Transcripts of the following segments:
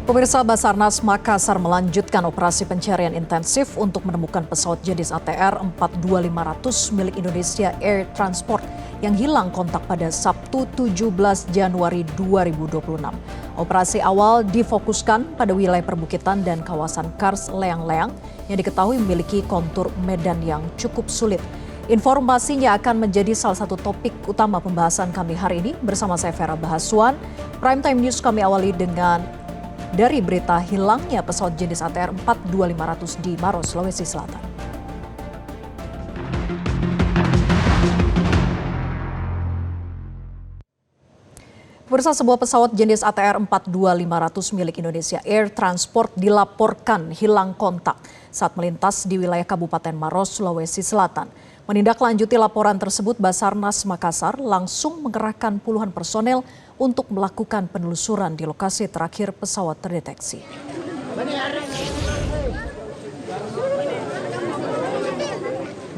Pemirsa, Basarnas Makassar melanjutkan operasi pencarian intensif untuk menemukan pesawat jenis ATR 42500 milik Indonesia Air Transport yang hilang kontak pada Sabtu 17 Januari 2026. Operasi awal difokuskan pada wilayah perbukitan dan kawasan Kars Leang-Leang yang diketahui memiliki kontur medan yang cukup sulit. Informasinya akan menjadi salah satu topik utama pembahasan kami hari ini bersama saya Vera Bahaswan. Prime Time News kami awali dengan dari berita hilangnya pesawat jenis ATR 42500 di Maros, Sulawesi Selatan. Pemirsa, sebuah pesawat jenis ATR 42500 milik Indonesia Air Transport dilaporkan hilang kontak saat melintas di wilayah Kabupaten Maros, Sulawesi Selatan. Menindaklanjuti laporan tersebut, Basarnas Makassar langsung mengerahkan puluhan personel untuk melakukan penelusuran di lokasi terakhir pesawat terdeteksi.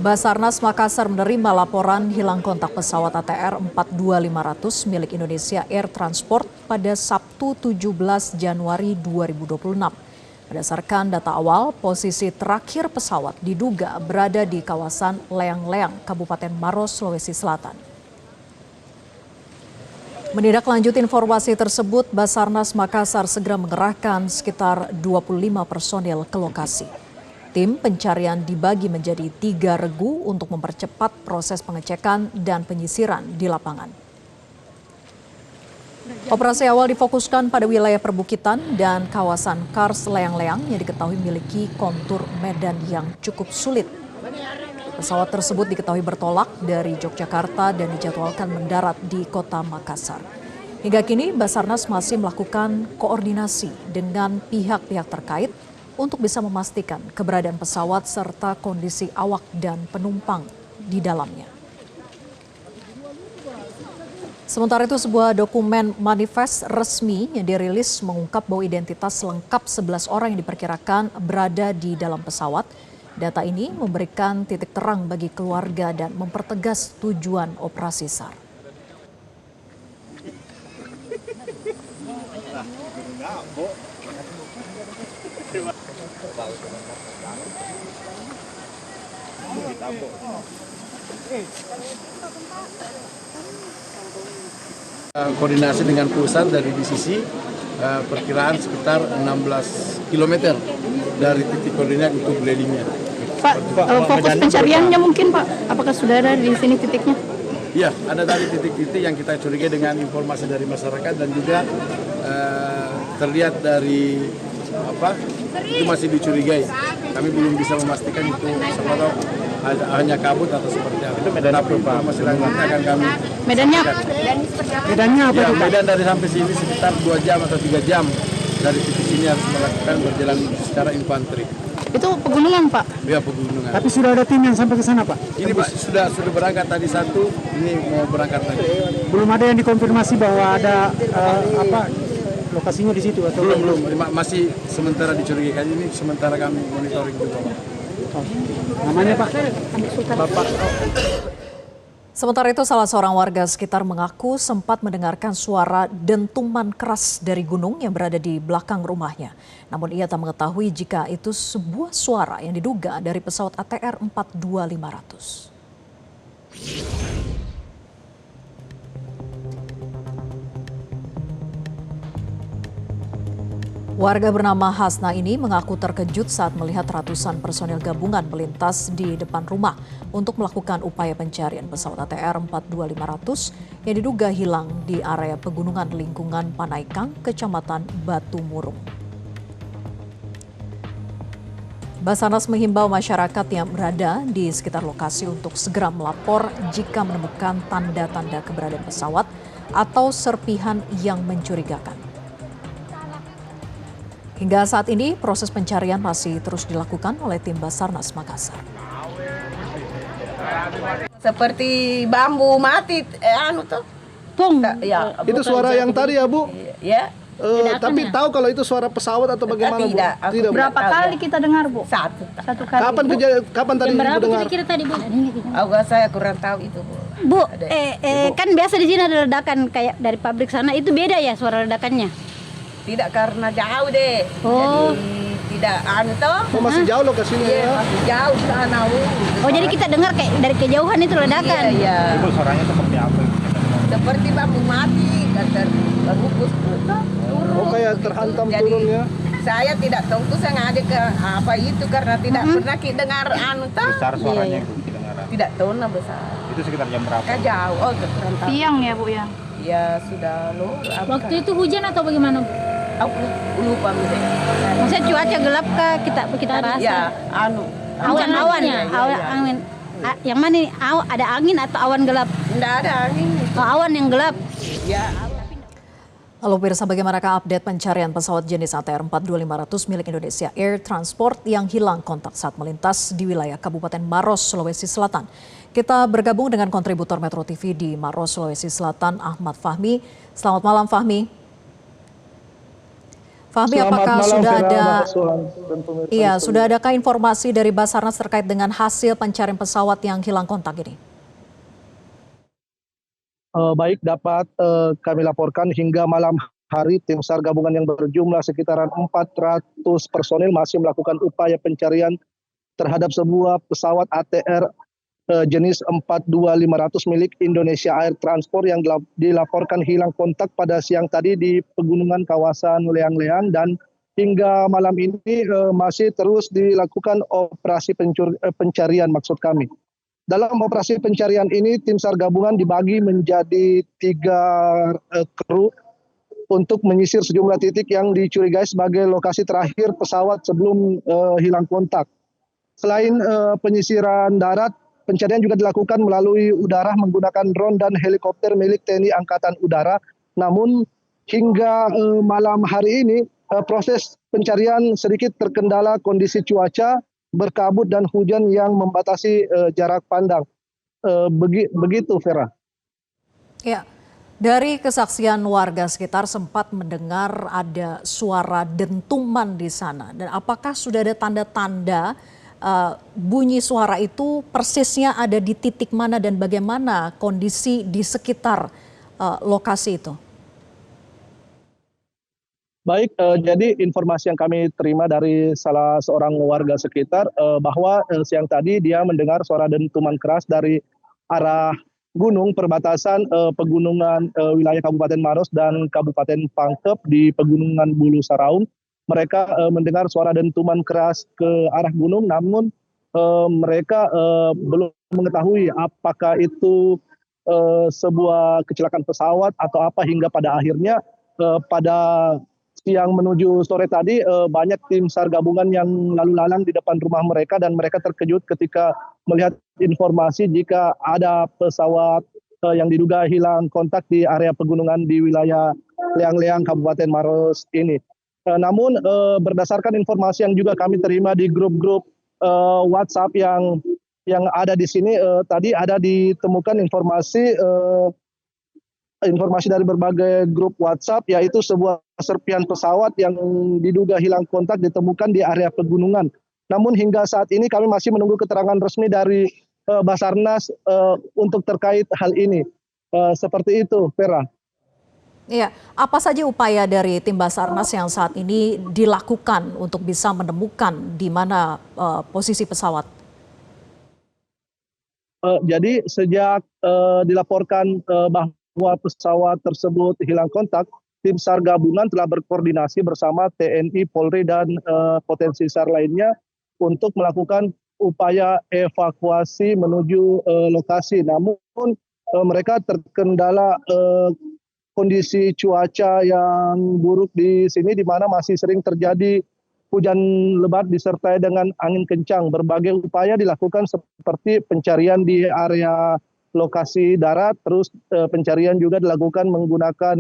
Basarnas Makassar menerima laporan hilang kontak pesawat ATR 42500 milik Indonesia Air Transport pada Sabtu 17 Januari 2026. Berdasarkan data awal, posisi terakhir pesawat diduga berada di kawasan Leang-Leang, Kabupaten Maros, Sulawesi Selatan. Menindaklanjuti informasi tersebut, Basarnas Makassar segera mengerahkan sekitar 25 personel ke lokasi. Tim pencarian dibagi menjadi 3 regu untuk mempercepat proses pengecekan dan penyisiran di lapangan. Operasi awal difokuskan pada wilayah perbukitan dan kawasan Kars Leang-Leang yang diketahui memiliki kontur medan yang cukup sulit. Pesawat tersebut diketahui bertolak dari Yogyakarta dan dijadwalkan mendarat di kota Makassar. Hingga kini Basarnas masih melakukan koordinasi dengan pihak-pihak terkait untuk bisa memastikan keberadaan pesawat serta kondisi awak dan penumpang di dalamnya. Sementara itu, sebuah dokumen manifest resmi yang dirilis mengungkap bahwa identitas lengkap 11 orang yang diperkirakan berada di dalam pesawat. Data ini memberikan titik terang bagi keluarga dan mempertegas tujuan operasi SAR. Koordinasi dengan pusat dari DCC, perkiraan sekitar 16 km dari titik koordinat untuk landingnya. Pak, fokus pencariannya mungkin Pak, apakah sudah ada di sini titiknya? Iya, ada tadi titik-titik yang kita curigai dengan informasi dari masyarakat dan juga terlihat dari itu masih dicurigai. Kami belum bisa memastikan itu sebenarnya hanya kabut atau seperti apa. Itu medan apa Pak? Masih lanjutnya akan kami. Medannya apa? Medannya apa? Ya, medan dari sampai sini sekitar 2 jam atau 3 jam dari titik sini harus melakukan berjalan secara infanteri. Itu pegunungan Pak? Ya, pegunungan. Tapi sudah ada tim yang sampai ke sana Pak? Ini Pak, sudah berangkat tadi satu, ini mau berangkat lagi. Belum ada yang dikonfirmasi bahwa ada lokasinya di situ atau belum, masih sementara dicurigai. Ini sementara kami monitoring juga Pak. Namanya Pak? Bapak. Sementara itu, salah seorang warga sekitar mengaku sempat mendengarkan suara dentuman keras dari gunung yang berada di belakang rumahnya. Namun ia tak mengetahui jika itu sebuah suara yang diduga dari pesawat ATR 42500. Warga bernama Hasna ini mengaku terkejut saat melihat ratusan personel gabungan melintas di depan rumah untuk melakukan upaya pencarian pesawat ATR 42500 yang diduga hilang di area pegunungan lingkungan Panaikang, Kecamatan Batu Murung. Basarnas menghimbau masyarakat yang berada di sekitar lokasi untuk segera melapor jika menemukan tanda-tanda keberadaan pesawat atau serpihan yang mencurigakan. Hingga saat ini, proses pencarian masih terus dilakukan oleh tim Basarnas Makassar. Seperti bambu mati, Pung. Ya, itu suara yang tadi ya Bu? Ya. Tapi tahu kalau itu suara pesawat atau bagaimana Bu? Tidak. Berapa kali kita dengar Bu? Satu. Satu kali. Kapan tadi Ibu dengar? Tadi Bu? Saya kurang tahu itu Bu. Bu, kan biasa di sini ada ledakan kayak dari pabrik sana, itu beda ya suara ledakannya? Tidak karena jauh deh. Oh. Jadi tidak anu toh. Oh, masih jauh lokasinya Iya, ya. masih jauh sana. Oh, jadi kita dengar kayak dari kejauhan itu ledakan. Iya, iya. Itu suaranya seperti apa? Seperti bambu mati kan terbungkus. Oh, kayak terhantam Jadi, turun ya. saya tidak tahu tuh sengaja ke apa itu karena tidak pernah dengar anu toh. Besar suaranya Iya, itu kedengaran. Tidak tahu nah besar. Itu sekitar jam berapa? Kan jauh, oh terperantau. Siang ya, Bu ya. Ya sudah loh. Waktu itu hujan atau bagaimana? Aku lupa misalnya. Maksudnya cuaca gelap kah kita rasa? Ya, anu. Awan-awan, awan angin. Yang mana nih? Ada angin atau awan gelap? Tidak ada angin. Oh, awan yang gelap. Ya. Lalu pemirsa, bagaimanakah update pencarian pesawat jenis ATR 42500 milik Indonesia Air Transport yang hilang kontak saat melintas di wilayah Kabupaten Maros, Sulawesi Selatan? Kita bergabung dengan kontributor Metro TV di Maros, Sulawesi Selatan, Ahmad Fahmi. Selamat malam, Fahmi. Fahmi, apakah sudah ada sudah adakah informasi dari Basarnas terkait dengan hasil pencarian pesawat yang hilang kontak ini? Baik, dapat kami laporkan hingga malam hari tim SAR gabungan yang berjumlah sekitaran 400 personil masih melakukan upaya pencarian terhadap sebuah pesawat ATR jenis 42500 milik Indonesia Air Transport yang dilaporkan hilang kontak pada siang tadi di pegunungan kawasan Leang-Leang, dan hingga malam ini masih terus dilakukan operasi pencarian maksud kami. Dalam operasi pencarian ini tim SAR gabungan dibagi menjadi 3 kru untuk menyisir sejumlah titik yang dicurigai sebagai lokasi terakhir pesawat sebelum hilang kontak. Selain penyisiran darat, pencarian juga dilakukan melalui udara menggunakan drone dan helikopter milik TNI Angkatan Udara. Namun hingga malam hari ini proses pencarian sedikit terkendala kondisi cuaca, berkabut dan hujan yang membatasi jarak pandang. Begitu, Vera. Ya, dari kesaksian warga sekitar sempat mendengar ada suara dentuman di sana. Dan apakah sudah ada tanda-tanda bunyi suara itu persisnya ada di titik mana dan bagaimana kondisi di sekitar lokasi itu? Baik, jadi informasi yang kami terima dari salah seorang warga sekitar bahwa siang tadi dia mendengar suara dentuman keras dari arah gunung perbatasan pegunungan wilayah Kabupaten Maros dan Kabupaten Pangkep di Pegunungan Bulu Saraung. Mereka mendengar suara dentuman keras ke arah gunung, namun mereka belum mengetahui apakah itu sebuah kecelakaan pesawat atau apa, hingga pada akhirnya pada siang menuju sore tadi banyak tim SAR gabungan yang lalu lalang di depan rumah mereka, dan mereka terkejut ketika melihat informasi jika ada pesawat yang diduga hilang kontak di area pegunungan di wilayah Leang-Leang Kabupaten Maros ini. Namun berdasarkan informasi yang juga kami terima di grup-grup WhatsApp yang ada di sini, tadi ada ditemukan informasi dari berbagai grup WhatsApp, yaitu sebuah serpihan pesawat yang diduga hilang kontak ditemukan di area pegunungan. Namun hingga saat ini kami masih menunggu keterangan resmi dari Basarnas untuk terkait hal ini. Seperti itu, Vera. Iya, apa saja upaya dari tim Basarnas yang saat ini dilakukan untuk bisa menemukan di mana posisi pesawat? Jadi sejak dilaporkan bahwa pesawat tersebut hilang kontak, tim SAR gabungan telah berkoordinasi bersama TNI, Polri, dan potensi SAR lainnya untuk melakukan upaya evakuasi menuju lokasi. Namun mereka terkendala kondisi cuaca yang buruk di sini, di mana masih sering terjadi hujan lebat disertai dengan angin kencang. Berbagai upaya dilakukan seperti pencarian di area lokasi darat, terus pencarian juga dilakukan menggunakan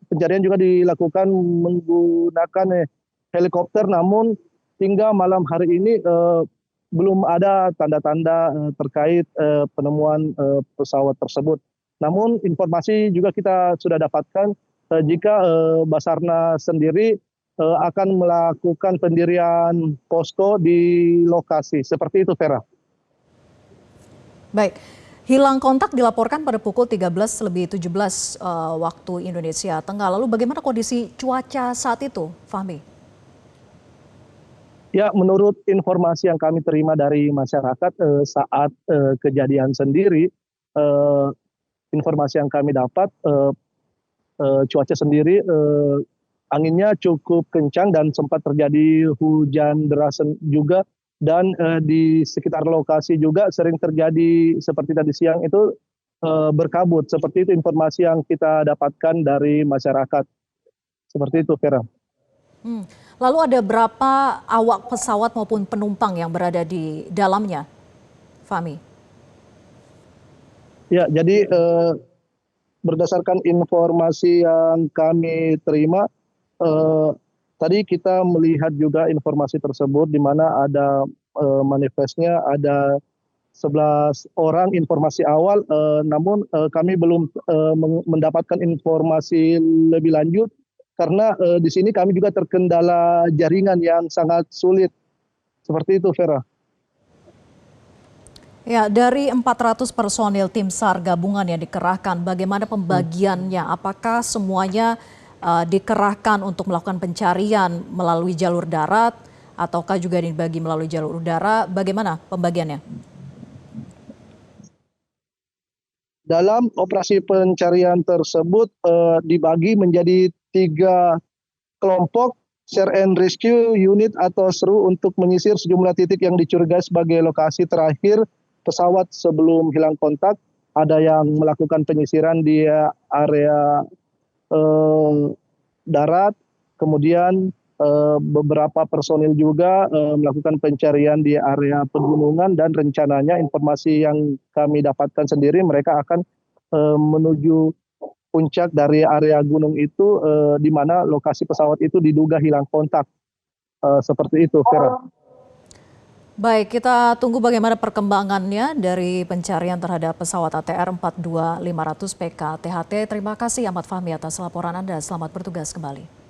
pencarian juga dilakukan menggunakan helikopter. Namun hingga malam hari ini belum ada tanda-tanda terkait penemuan pesawat tersebut. Namun informasi juga kita sudah dapatkan jika Basarnas sendiri akan melakukan pendirian posko di lokasi. Seperti itu, Vera. Baik, Hilang kontak dilaporkan pada pukul 13:17 waktu Indonesia Tengah. Lalu bagaimana kondisi cuaca saat itu, Fahmi? Ya, menurut informasi yang kami terima dari masyarakat saat kejadian sendiri, eh, informasi yang kami dapat cuaca sendiri anginnya cukup kencang dan sempat terjadi hujan deras juga, dan di sekitar lokasi juga sering terjadi seperti tadi siang itu berkabut. Seperti itu informasi yang kita dapatkan dari masyarakat. Seperti itu, Vera. Lalu ada berapa awak pesawat maupun penumpang yang berada di dalamnya, Fahmi? Ya, jadi berdasarkan informasi yang kami terima, tadi kita melihat juga informasi tersebut di mana ada manifestnya ada 11 orang informasi awal, namun kami belum mendapatkan informasi lebih lanjut karena di sini kami juga terkendala jaringan yang sangat sulit. Seperti itu, Vera. Ya, dari 400 personil tim SAR gabungan yang dikerahkan, bagaimana pembagiannya? Apakah semuanya dikerahkan untuk melakukan pencarian melalui jalur darat, ataukah juga dibagi melalui jalur udara? Bagaimana pembagiannya? Dalam operasi pencarian tersebut dibagi menjadi 3 kelompok Search and Rescue Unit atau SRU untuk menyisir sejumlah titik yang dicurigai sebagai lokasi terakhir pesawat sebelum hilang kontak. Ada yang melakukan penyisiran di area darat, kemudian beberapa personil juga melakukan pencarian di area pegunungan, dan rencananya informasi yang kami dapatkan sendiri mereka akan menuju puncak dari area gunung itu di mana lokasi pesawat itu diduga hilang kontak. Seperti itu, Vera. Baik, kita tunggu bagaimana perkembangannya dari pencarian terhadap pesawat ATR 42500 PK THT. Terima kasih Ahmad Fahmi atas laporan Anda. Selamat bertugas kembali.